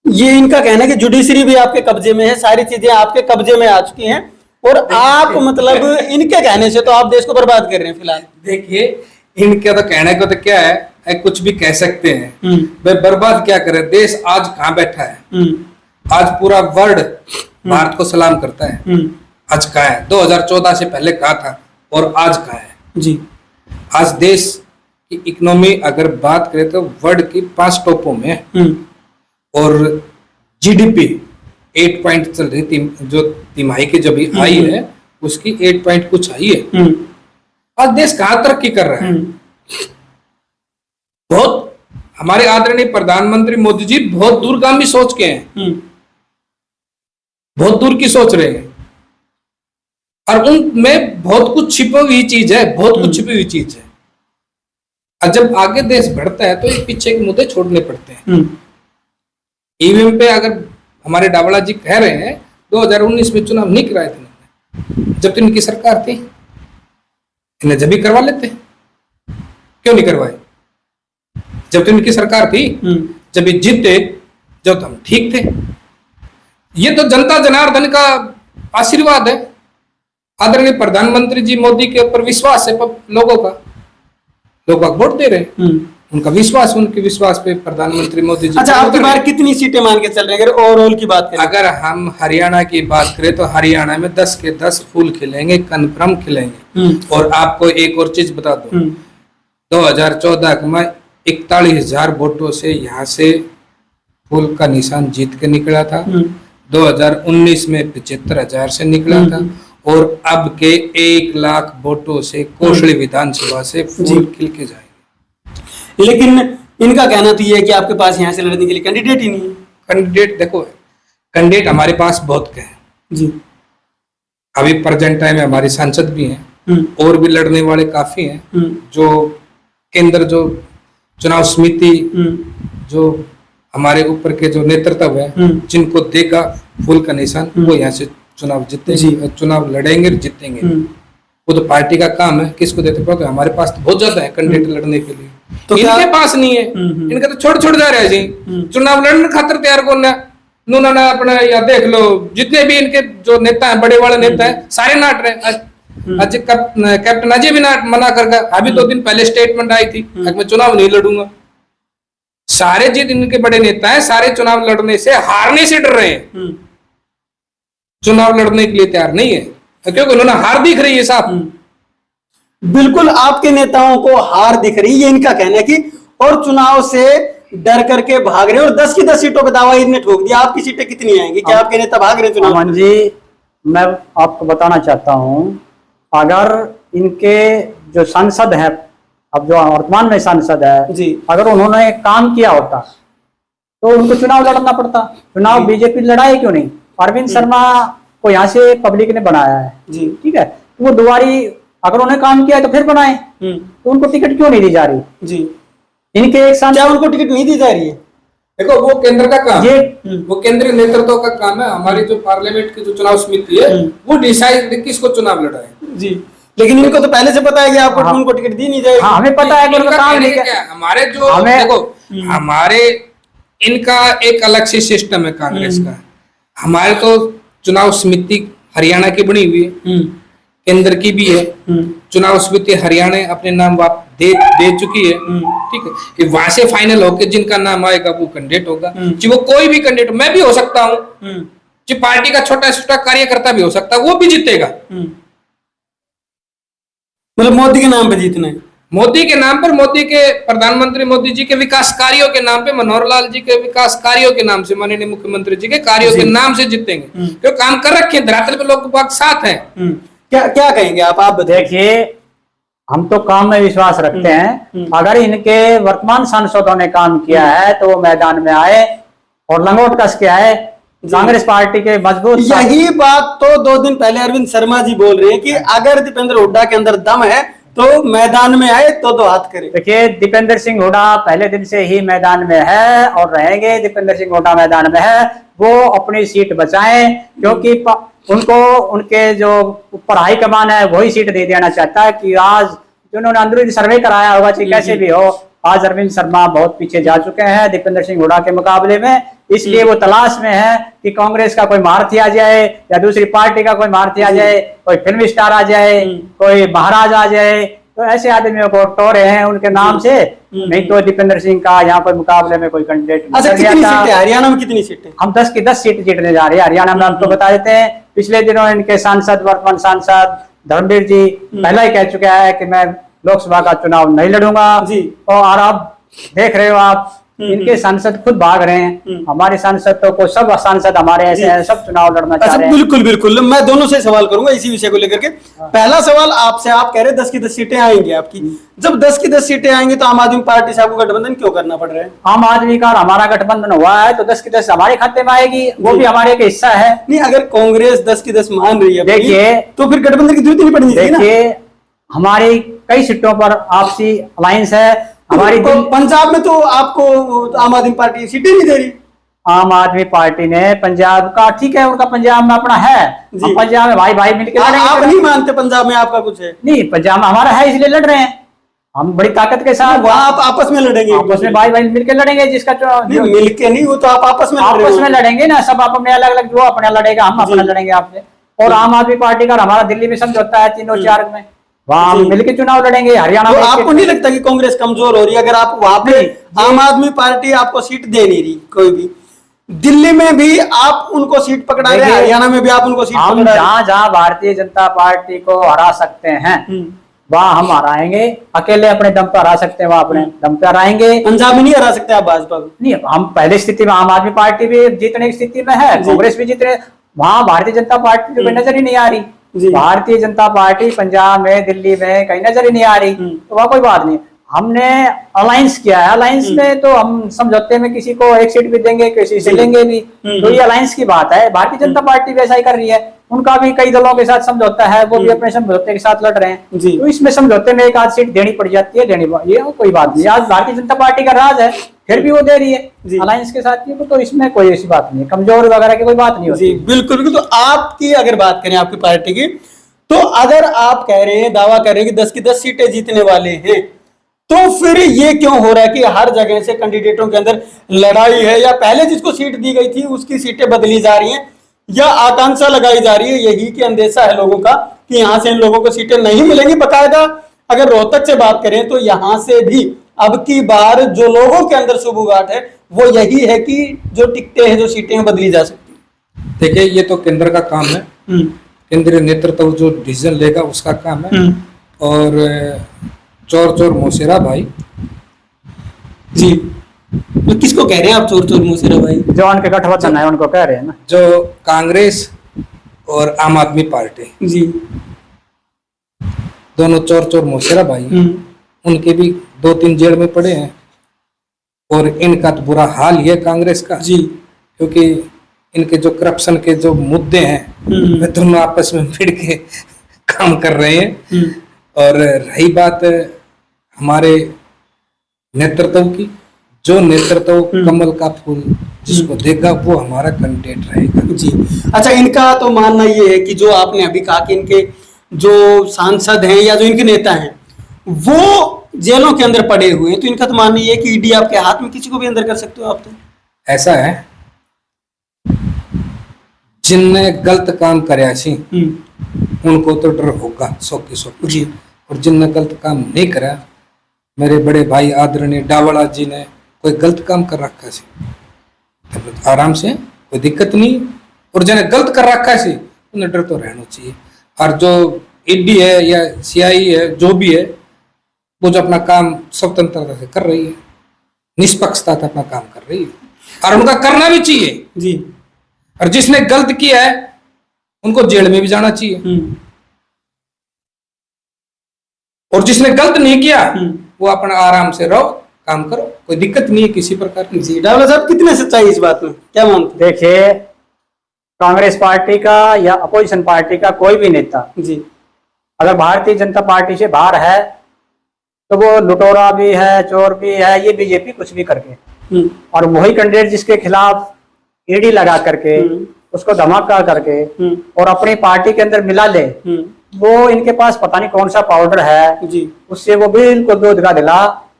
ये इनका कहना है कि जुडिशरी भी आपके कब्जे में है, सारी चीजें आपके कब्जे में आ चुकी हैं और आप मतलब इनके कहने से तो आप देश को बर्बाद कर रहे हैं फिलहाल। देखिए, इनका तो कहने को तो क्या है, कुछ भी कह सकते हैं। भाई बर्बाद क्या करे, देश आज कहाँ बैठा है? आज पूरा वर्ल्ड भारत को सलाम करता है। आज कहाँ है? 2014 से पहले कहाँ था और आज कहाँ है जी? आज देश की इकोनॉमी अगर बात करें तो वर्ल्ड की 5 टॉपों में है और जीडीपी 8 पॉइंट चल रही थी, जो तिमाही की जब आई है उसकी 8 पॉइंट कुछ आई है। आज देश कहाँ तरक्की कर रहा है? बहुत हमारे आदरणीय प्रधानमंत्री मोदी जी बहुत दूरगामी सोच के हैं, बहुत दूर की सोच रहे हैं और उनमें बहुत कुछ छिपी हुई चीज है, बहुत कुछ छिपी हुई चीज है। और जब आगे देश बढ़ता है तो ये पीछे के मुद्दे छोड़ने पड़ते हैं। ईवीएम पे अगर हमारे डावड़ा जी कह रहे हैं 2019 में चुनाव नहीं कराए थे, जब तो इनकी सरकार थी, इन्हें जब भी करवा लेते, क्यों नहीं करवाए? जब तो इनकी सरकार थी, जब ये जीते, जब तो हम ठीक थे। ये तो जनता जनार्दन का आशीर्वाद है, आदरणीय प्रधानमंत्री जी मोदी के ऊपर विश्वास है लोगों का, लोग वोट दे रहे हैं, उनका विश्वास, उनके विश्वास पे प्रधानमंत्री मोदी जी। अच्छा, आपकी बार कितनी सीटें मान के चल रहे हैं अगर ओवरऑल की बात करें? अगर हम हरियाणा की बात करें तो हरियाणा में 10 के 10 फूल खिलेंगे, कन्फर्म खिलेंगे। और आपको एक और चीज बता दो, 2014 में 41,000 वोटों से यहाँ से फूल का निशान जीत के निकला था। 2019 में 75,000 से निकला था और अब के 1 लाख वोटों से कोसली विधानसभा से फूल खिल के जाएंगे। लेकिन इनका कहना तो ये है कि आपके पास यहाँ से लड़ने के लिए कैंडिडेट ही नहीं है। कैंडिडेट देखो, कैंडिडेट हमारे पास बहुत के हैं जी। अभी प्रेजेंट टाइम में हमारे सांसद भी हैं और भी लड़ने वाले काफी हैं। जो केंद्र जो चुनाव समिति जो हमारे ऊपर के जो नेतृत्व है, जिनको देगा फूल का निशान, वो यहाँ से चुनाव जीतेंगे, चुनाव लड़ेंगे, जीतेंगे। वो तो पार्टी का काम है, किसको देते क्योंकि हमारे पास तो बहुत ज्यादा है कैंडिडेट लड़ने के लिए, तो इनके पास नहीं है। इनका तो छोड़ जा रहा है जी, चुनाव लड़ने खातर तैयार कौन है? उन्होंने अपना या देख लो, जितने भी इनके जो नेता है, बड़े वाले नेता है, सारे नाट रहे। आज कैप्टन अजय भी मना कर गया, अभी 2 दिन पहले स्टेटमेंट आई थी मैं चुनाव नहीं लड़ूंगा। सारे जित इनके बड़े नेता है, सारे चुनाव लड़ने से, हारने से डर रहे हैं, चुनाव लड़ने के लिए तैयार नहीं है, क्योंकि उन्होंने हार दिख रही है साहब। बिल्कुल आपके नेताओं को हार दिख रही है, इनका कहना है कि और चुनाव से डर करके भाग रहे हैं और 10 की 10 सीटों का दावा इन्हें ठोक दिया। आपकी सीटें कितनी आएंगी? क्या आपके नेता भाग रहे हैं चुनाव? अमन जी, मैं आपको बताना चाहता हूं, अगर इनके जो सांसद है, अब जो वर्तमान में सांसद है जी, अगर उन्होंने काम किया होता तो उनको चुनाव लड़ना पड़ता। चुनाव बीजेपी लड़ाई क्यों नहीं? अरविंद शर्मा को यहाँ से पब्लिक ने बनाया है जी, ठीक है, तो वो दोबारी अगर उन्हें काम किया तो फिर बनाए, तो उनको टिकट क्यों नहीं दी जा रही जी? इनके एक साल क्या उनको टिकट नहीं दी जा रही है? देखो, वो केंद्र का काम है, ये वो केंद्रीय नेतृत्व का काम है। हमारी जो पार्लियामेंट की जो चुनाव समिति है, वो डिसाइड किसको चुनाव लड़ाए जी। लेकिन इनको तो पहले से पता है कि आपको उनको टिकट दी नहीं जाएगी। हाँ, हमें पता है कि उनका काम नहीं क्या हमारे जो देखो, हमारे इनका एक अलग से सिस्टम है कांग्रेस का। हमारे तो चुनाव समिति हरियाणा की बनी हुई है, केंद्र की भी है। चुनाव समिति हरियाणा अपने नाम दे चुकी है, ठीक है, कि वहां से फाइनल होकर जिनका नाम आएगा वो कैंडिडेट होगा। चाहे वो कोई भी कैंडिडेट, मैं भी हो सकता हूँ, चाहे पार्टी का छोटा छोटा कार्यकर्ता भी हो सकता है, वो भी जीतेगा। मतलब मोदी के नाम पे जीतना है। मोदी के नाम पर, मोदी के प्रधानमंत्री मोदी जी के विकास कार्यों के नाम पे, मनोहर लाल जी के विकास कार्यों के नाम से, माननीय मुख्यमंत्री जी के कार्यों के नाम से जीतेंगे। क्यों काम कर रखे हैं, धरातल पे लोग बाग साथ हैं। क्या क्या कहेंगे आप बताइए। देखिए, हम तो काम में विश्वास रखते हैं। अगर इनके वर्तमान सांसदों ने काम किया है तो वो मैदान में आए और लंगोट कस के आए। कांग्रेस पार्टी के मजबूत, यही बात तो 2 दिन पहले अरविंद शर्मा जी बोल रहे हैं कि अगर दीपेंद्र हुड्डा के अंदर दम है तो मैदान में आए तो 2 हाथ करे। देखिए, दीपेंद्र सिंह हुड्डा पहले दिन से ही मैदान में है और रहेंगे। दीपेंद्र सिंह हुड्डा मैदान में है, वो अपनी सीट बचाएं, क्योंकि उनको उनके जो ऊपर हाईकमान है वही सीट दे देना चाहता है। कि आज जिन्होंने अंदरूनी सर्वे कराया होगा, चाहे कैसे भी हो, आज अरविंद शर्मा बहुत पीछे जा चुके हैं दीपेंद्र सिंह हुड्डा के मुकाबले में। इसलिए वो तलाश में है कि कांग्रेस का कोई महारथी आ जाए या दूसरी पार्टी का कोई महारथी आ जाए, कोई फिल्म स्टार आ जाए, कोई महाराज आ जाए, तो ऐसे आदमियों को टोरे हैं उनके नाम से। नहीं तो दीपेंद्र सिंह का यहाँ पर मुकाबले में कोई कैंडिडेट। अच्छा, कितनी सीटें हरियाणा में, कितनी सीटें? हम 10 की 10 सीट जीतने जा रहे हैं हरियाणा में। आपको बता देते हैं, पिछले दिनों इनके सांसद, वर्तमान सांसद धर्मवीर जी पहला ही कह चुका है कि मैं लोकसभा का चुनाव नहीं लड़ूंगा जी। और अब देख रहे हो आप, इनके सांसद खुद भाग रहे हैं। हमारे सांसदों को, सब सांसद हमारे ऐसे हैं, सब चुनाव लड़ना चाह रहे हैं। बिल्कुल बिल्कुल, मैं दोनों से सवाल करूंगा इसी विषय को लेकर के। पहला सवाल आपसे, आप कह रहे 10 की 10 सीटें आएंगी आपकी। जब 10 की 10 सीटें आएंगी तो आम आदमी पार्टी से आपको गठबंधन क्यों करना पड़ रहा है? आम आदमी का और हमारा गठबंधन हुआ है तो 10 की 10 हमारे खाते में आएगी, वो भी हमारे एक हिस्सा है। नहीं, अगर कांग्रेस 10 की 10 मान रही है देखिए, तो फिर गठबंधन की जरूरत नहीं पड़नी चाहिए ना। देखिए, हमारी कई सीटों पर आपसी अलायंस है। हमारी तो पंजाब में तो आपको आम आदमी पार्टी सीटें नहीं दे रही। आम आदमी पार्टी ने पंजाब का, ठीक है, उनका पंजाब में अपना है, हम पंजाब में भाई भाई मिलकर लड़ेंगे। आप नहीं मानते पंजाब में आपका कुछ है? नहीं, पंजाब में हमारा है, इसलिए लड़ रहे हैं हम बड़ी ताकत के साथ। वहाँ आप आपस में लड़ेंगे, आपस में भाई भाई मिलकर लड़ेंगे। जिसका मिलके नहीं, वो तो आप आपस में लड़ेंगे ना, सब अपने अलग अलग, जो अपना लड़ेगा हम अपना लड़ेंगे आपसे। और आम आदमी पार्टी का हमारा दिल्ली में समझौता है 3-4 में, वहाँ हम मिलकर चुनाव लड़ेंगे। हरियाणा में आपको नहीं लगता कि कांग्रेस कमजोर हो रही है? अगर आप वहां पे आम आदमी पार्टी आपको सीट दे नहीं रही कोई भी, दिल्ली में भी आप उनको सीट पकड़ा रहे हैं, हरियाणा में भी आप उनको सीट पकड़ा रहे हैं। जहाँ भारतीय जनता पार्टी को हरा सकते हैं वहाँ हम हराएंगे। अकेले अपने दम पर हरा सकते हैं, वहाँ अपने दम पर हराएंगे। पंजाब में नहीं हरा सकते आप भाजपा को? नहीं, हम पहले स्थिति में आम आदमी पार्टी भी जीतने की स्थिति में है, कांग्रेस भी जीतने। वहाँ भारतीय जनता पार्टी तो कोई नजर ही नहीं आ रही। भारतीय जनता पार्टी पंजाब में, दिल्ली में कहीं नजर ही नहीं आ रही, तो वहाँ कोई बात नहीं। हमने अलायंस किया है, अलायंस में तो हम समझौते में किसी को एक सीट भी देंगे, किसी से लेंगे भी, तो ये अलायंस की बात है। भारतीय जनता पार्टी भी ऐसा ही कर रही है, उनका भी कई दलों के साथ समझौता है, वो भी अपने समझौते के साथ लड़ रहे हैं। तो इसमें समझौते में एक आध सीट देनी पड़ जाती है, ये कोई बात नहीं। आज भारतीय जनता पार्टी का राज है, फिर भी वो दे रही है अलायंस के साथ, तो इसमें कोई ऐसी बात नहीं है, कमजोर वगैरह की कोई बात नहीं होती। बिल्कुल बिल्कुल। तो आपकी अगर बात करें आपकी पार्टी की, तो अगर आप कह रहे हैं, दावा कर रहे हैं कि 10 की 10 सीटें जीतने वाले हैं, तो फिर ये क्यों हो रहा है कि हर जगह से कैंडिडेटों के अंदर लड़ाई है? या पहले जिसको सीट दी गई थी उसकी सीटें बदली जा रही हैं, या आकांक्षा लगाई जा रही है, यही कि अंदेशा है लोगों का कि यहाँ से इन लोगों को सीटें नहीं मिलेंगी? बकायदा अगर रोहतक से बात करें तो यहाँ से भी अब की बार जो लोगों के अंदर शुभुगाट है वो यही है कि जो टिकटें हैं, जो सीटें बदली जा सकती। देखिए, ये तो केंद्र का काम है, केंद्रीय नेतृत्व जो डिसीजन लेगा उसका काम है। और चोर चोर मौसेरा भाई जी, तो किसको कह रहे हैं आप चोर चोर मौसेरा भाई? जो उनके गठबंधन है उनको कह रहे हैं ना, जो कांग्रेस और आम आदमी पार्टी जी, दोनों चोर चोर मौसेरा भाई, उनके भी 2-3 जेल में पड़े हैं। और इनका तो बुरा हाल ही है कांग्रेस का जी, क्योंकि इनके जो करप्शन के जो मुद्दे हैं वे दोनों आपस में भिड़ के काम कर रहे हैं। और रही बात हमारे नेतृत्व की, जो नेतृत्व कमल का फूल जिसको देगा वो हमारा कैंडिडेट रहेगा जी। अच्छा, इनका तो मानना ये है कि जो आपने अभी कहा कि इनके जो सांसद हैं या जो इनके नेता हैं वो जेलों के अंदर पड़े हुए हैं, तो इनका तो मानना ये है कि ईडी आपके हाथ में किसी को भी अंदर कर सकते हो आप? तो ऐसा है, जिनने गलत काम कराया सी उनको तो डर होगा 100% जी। और जिनने गलत काम नहीं करा, मेरे बड़े भाई आदरणीय डावड़ा जी ने कोई गलत काम कर रखा सी, आराम से कोई दिक्कत नहीं। और जिन्हें गलत कर रखा सी उन्हें डर तो रहना चाहिए। और जो ईडी है या सीआई है, जो भी है, वो जो अपना काम स्वतंत्रता से कर रही है, निष्पक्षता से अपना काम कर रही है, और उनका करना भी चाहिए जी। और जिसने गलत किया है उनको जेल में भी जाना चाहिए, और जिसने गलत नहीं किया वो अपना आराम से रहो, काम करो, कोई दिक्कत नहीं है किसी प्रकार की। जी डावला साहब, कितने सच्चाई इस बात में, क्या मानते देखिए, कांग्रेस पार्टी का या अपोजिशन पार्टी का कोई भी नेता हैं? जी। अगर भारतीय जनता पार्टी से बाहर है तो वो लुटोरा भी है, चोर भी है, ये बीजेपी कुछ भी करके, और वही कैंडिडेट जिसके खिलाफ ईडी लगा करके उसको धमाका करके और अपनी पार्टी के अंदर मिला ले, वो इनके पास पता नहीं कौन सा पाउडर है जी। उससे वो बिल्कुल दूध का दिला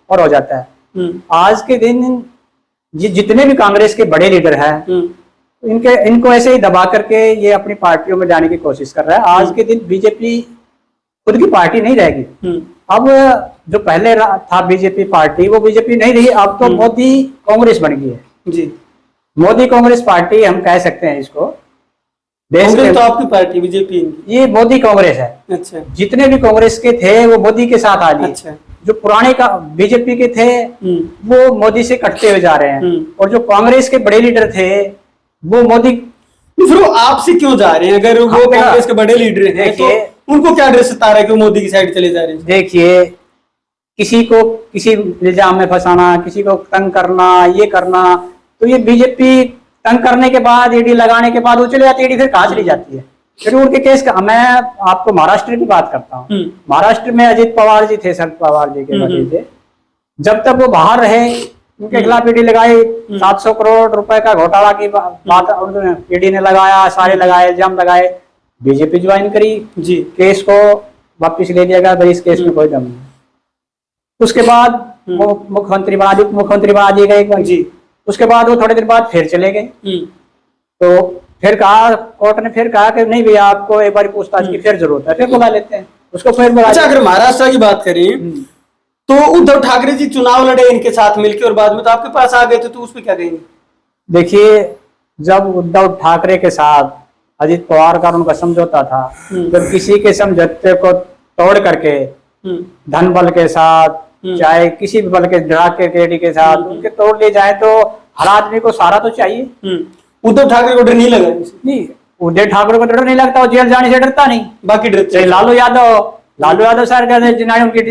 और हो जाता है। आज के दिन जितने भी कांग्रेस के बड़े लीडर हैं इनको ऐसे ही दबा करके ये अपनी पार्टियों में जाने की कोशिश कर रहा है। आज के दिन बीजेपी खुद की पार्टी नहीं रहेगी। अब जो पहले था बीजेपी पार्टी, वो बीजेपी नहीं रही, अब तो मोदी कांग्रेस बन गई है जी। मोदी कांग्रेस पार्टी हम कह सकते हैं इसको। कांग्रेस तो आपकी पार्टी, बीजेपी ये मोदी कांग्रेस है। अच्छा। जितने भी कांग्रेस के थे वो मोदी के साथ आ गए। अच्छा। जो पुराने का बीजेपी के थे वो मोदी से कटते हुए जा रहे हैं, और जो कांग्रेस के बड़े लीडर थे वो मोदी। फिर वो आपसे क्यों जा रहे हैं? अगर वो कांग्रेस के बड़े लीडर हैं तो उनको क्या डर सता रहा है कि वो मोदी की साइड चले जा रहे हैं? देखिए, किसी को किसी इल्जाम में फंसाना, किसी को तंग करना, ये करना, तो ये बीजेपी तंग करने के बाद, ईडी लगाने के बाद वो चले जाती है। ईडी फिर कहाँ चली जाती है? फिर उनके केस का, मैं आपको महाराष्ट्र की बात करता हूँ। महाराष्ट्र में अजित पवार जी थे, शरद पवार जी के वकील थे। जब तक वो बाहर रहे उनके खिलाफ ईडी लगाई, 700 करोड़ रुपए का घोटाला की बात ईडी ने लगाया, सारे लगाए, इल्जाम लगाए। बीजेपी ज्वाइन करी जी। केस को वापिस ले लिया गया, भाई इस केस में कोई दम नहीं। उसके बाद वो मुख्यमंत्री बना दी, मुख्यमंत्री बना दिए गए जी। उसके बाद वो थोड़े देर बाद फिर चले गए। तो फिर कहा, कोर्ट ने फिर कहा कि नहीं भैया, आपको एक बार पूछताछ की फिर जरूरत है, फिर बुला लेते हैं उसको, फिर बुला। अच्छा, अगर महाराष्ट्र की बात करें तो उद्धव ठाकरे जी चुनाव लड़े इनके साथ मिलकर और बाद में तो आपके पास आ गए थे, तो उस पर क्या कहेंगे? देखिए, जब उद्धव ठाकरे के साथ अजित पवार का उनका समझौता था, जब किसी के समझौते को तोड़ करके धन बल के साथ, चाहे किसी भी बल के डराके के साथ उनके तोड़ ले जाए, तो हर आदमी को सहारा तो चाहिए। उद्धव ठाकरे को डर नहीं लगा? नहीं, उद्धव ठाकरे को डर नहीं लगता, वो जेल जाने से डरता नहीं। बाकी डरते लालू यादव सर कहते उनकी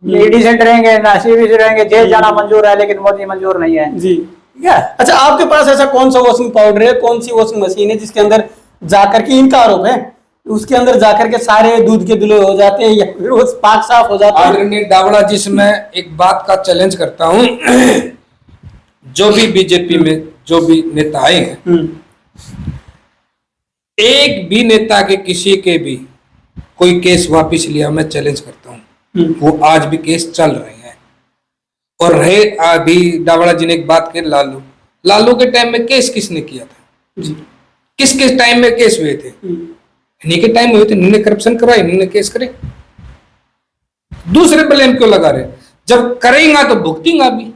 ईडी से डरेंगे, ना सीबी से डरेंगे, जेल जाना मंजूर है, लेकिन मोदी मंजूर नहीं है जी। अच्छा, आपके पास ऐसा कौन सा वॉशिंग पाउडर है, कौन सी वॉशिंग मशीन है जिसके अंदर जाकर के, इनका आरोप है, उसके अंदर जाकर के सारे दूध के दुले हो जाते हैं या फिर वो पाक साफ हो जाता है? आदरणीय डावड़ा जी से मैं एक बात का चैलेंज करता हूं, जो भी बीजेपी में जो भी नेता आए हैं, एक भी नेता के किसी के भी कोई केस वापिस लिया, मैं चैलेंज करता हूं। वो आज भी केस चल रहे हैं। और रहे अभी डावड़ा जी ने एक बात की, लालू के टाइम में केस किसने किया था जी? किस टाइम में केस हुए थे? इन्हीं के टाइम हुए थे, इन्होंने करप्शन करवाई, इन्होंने केस करे। दूसरे ब्लेम क्यों लगा रहे? जब करेगा तो भुगतेगा भी,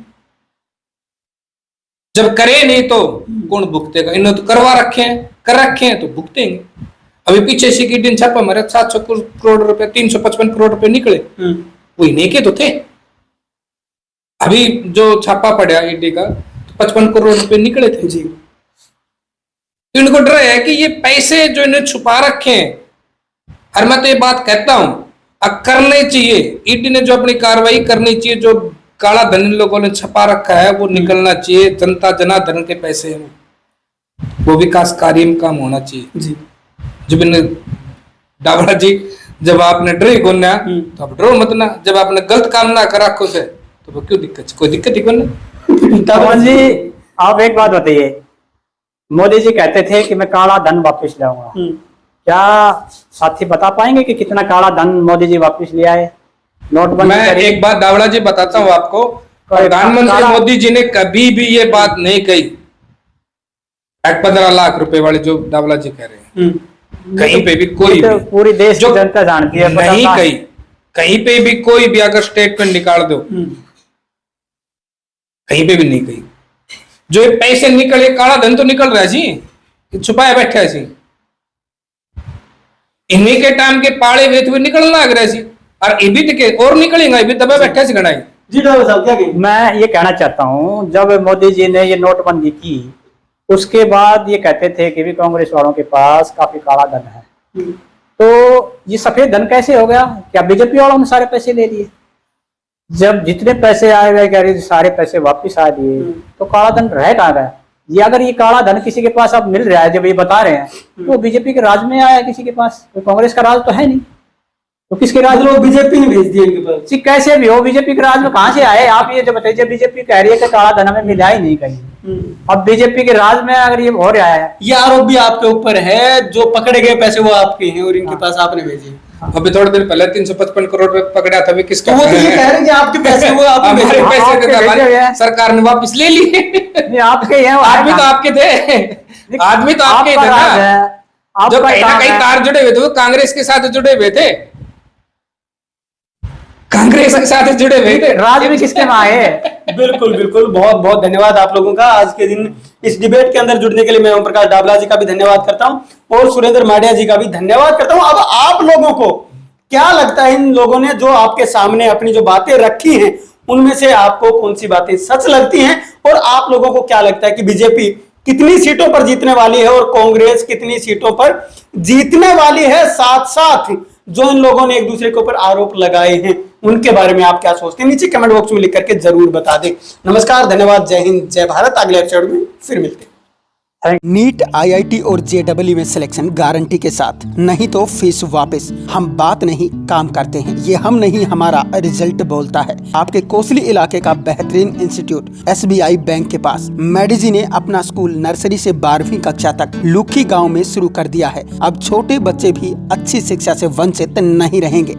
जब करे नहीं तो कौन भुगतेगा? इन्होंने तो करवा रखे हैं, कर रखे हैं तो भुगतेंगे। अभी पीछे सिक्योरिटी छापा मारा, 700 करोड़ रुपए, 355 करोड़ रुपए निकले, वो इन्हीं के तो थे। अभी जो छापा पड़ा ईडी का, तो 55 करोड़ रुपए निकले थे जी। इनको डर है कि ये पैसे जो इन्हें छुपा रखे हैं, और मैं तो ये बात कहता हूं, अब करने चाहिए, ईडी ने जो अपनी कार्रवाई करनी चाहिए, जो काला धन इन लोगों ने छपा रखा है वो निकलना चाहिए। जनता जनार्दन के पैसे हैं, वो विकास कार्य में काम होना चाहिए जी। जब डावड़ा जी, जब आपने डर ही गोना तो आप डरो मत ना, जब आपने गलत काम ना करा खुद से तो वो क्यों दिक्कत? कोई दिक्कत ही नहीं। जी, आप एक बात बताइए, मोदी जी कहते थे कि मैं काला धन वापस लाऊंगा, क्या साथी बता पाएंगे कि कितना काला धन मोदी जी वापस ले आए? नोटबंदी। मैं एक बात डावड़ा जी बताता हूँ आपको, प्रधानमंत्री मोदी जी ने कभी भी ये बात नहीं कही, 15 लाख रुपए वाले जो डावड़ा जी कह रहे हैं, कहीं पे भी कोई भी, पूरी देश की जनता जानती है, नहीं कही, कहीं पे भी कोई भी अगर स्टेटमेंट निकाल दो, कहीं पे भी नहीं कही। जो ये पैसे निकले, काला धन तो निकल रहा है जी, छुपाया बैठा है जी, इन्हीं के टाइम के पाड़े वेत हुए निकलना लग रहा है जी। और इबित के और निकलेगा, इबित दबे बैठे से गणाई। जी डॉक्टर साहब क्या कहेंगे? मैं ये कहना चाहता हूँ, जब मोदी जी ने ये नोटबंदी की उसके बाद ये कहते थे कि भी कांग्रेस वालों के पास काफी काला धन है। तो ये सफेद धन कैसे हो गया? क्या बीजेपी वालों ने सारे पैसे ले लिए? जब जितने पैसे आए गए कह रहे सारे पैसे वापस आ दिए, तो काला धन रह कहाँ गया? ये अगर ये काला धन किसी के पास अब मिल रहा है, जब ये बता रहे हैं, तो बीजेपी के राज में आया है किसी के पास? तो कांग्रेस का राज तो है नहीं, तो किसके राज में? बीजेपी ने भेज दिया इनके पास। जी कैसे भी हो, बीजेपी के राज में कहाँ से आए? आप ये जो बताइए, बीजेपी कह रही है कि काला धन हमें मिला ही नहीं कहीं, अब बीजेपी के राज में अगर ये हो रहा है, ये आरोप भी आपके ऊपर है, जो पकड़े गए पैसे वो आपके हैं और इनके पास आपने भेजे। अभी थोड़े दिन पहले 355 करोड़ रुपए पकड़ा था, किसका? वो तो ये कह रहे हैं कि आपके पैसे वो आपने हमारे भेजे। पैसे आपके थे, हमारी भेजे हैं। सरकार ने वापस ले लिए। नहीं आपके हैं, आदमी तो आपके थे, आदमी तो आपके आपका थे राज ना, है, जो आपका कहीं ना काम कहीं है। तार जुड़े हुए थे, वो कांग्रेस के साथ जुड़े हुए थे, कांग्रेस के साथ जुड़े हुए थे। राज में किसके में आए? बिल्कुल बिल्कुल, बहुत बहुत धन्यवाद आप लोगों का आज के दिन इस डिबेट के अंदर जुड़ने के लिए। मैं ओम प्रकाश डाबला जी का भी धन्यवाद करता हूं और सुरेंद्र माडिया जी का भी धन्यवाद करता हूं। अब आप लोगों को क्या लगता है, इन लोगों ने जो आपके सामने अपनी जो बातें रखी हैं, उनमें से आपको कौन सी बातें सच लगती हैं? और आप लोगों को क्या लगता है कि बीजेपी कितनी सीटों पर जीतने वाली है और कांग्रेस कितनी सीटों पर जीतने वाली है? साथ साथ जो इन लोगों ने एक दूसरे के ऊपर आरोप लगाए हैं, उनके बारे में आप क्या सोचते हैं? नीचे कमेंट बॉक्स में लिख करके जरूर बता दें। नमस्कार, धन्यवाद, जय हिंद, जय भारत। अगले एपिसोड में फिर मिलते हैं। नीट, आईआईटी और जेईई में सिलेक्शन गारंटी के साथ, नहीं तो फीस वापस। हम बात नहीं काम करते हैं, ये हम नहीं हमारा रिजल्ट बोलता है। आपके कोसली इलाके का बेहतरीन इंस्टीट्यूट SBI बैंक के पास मेडिजी ने अपना स्कूल नर्सरी से 12वीं कक्षा तक लुखी गांव में शुरू कर दिया है। अब छोटे बच्चे भी अच्छी शिक्षा से वंचित नहीं रहेंगे।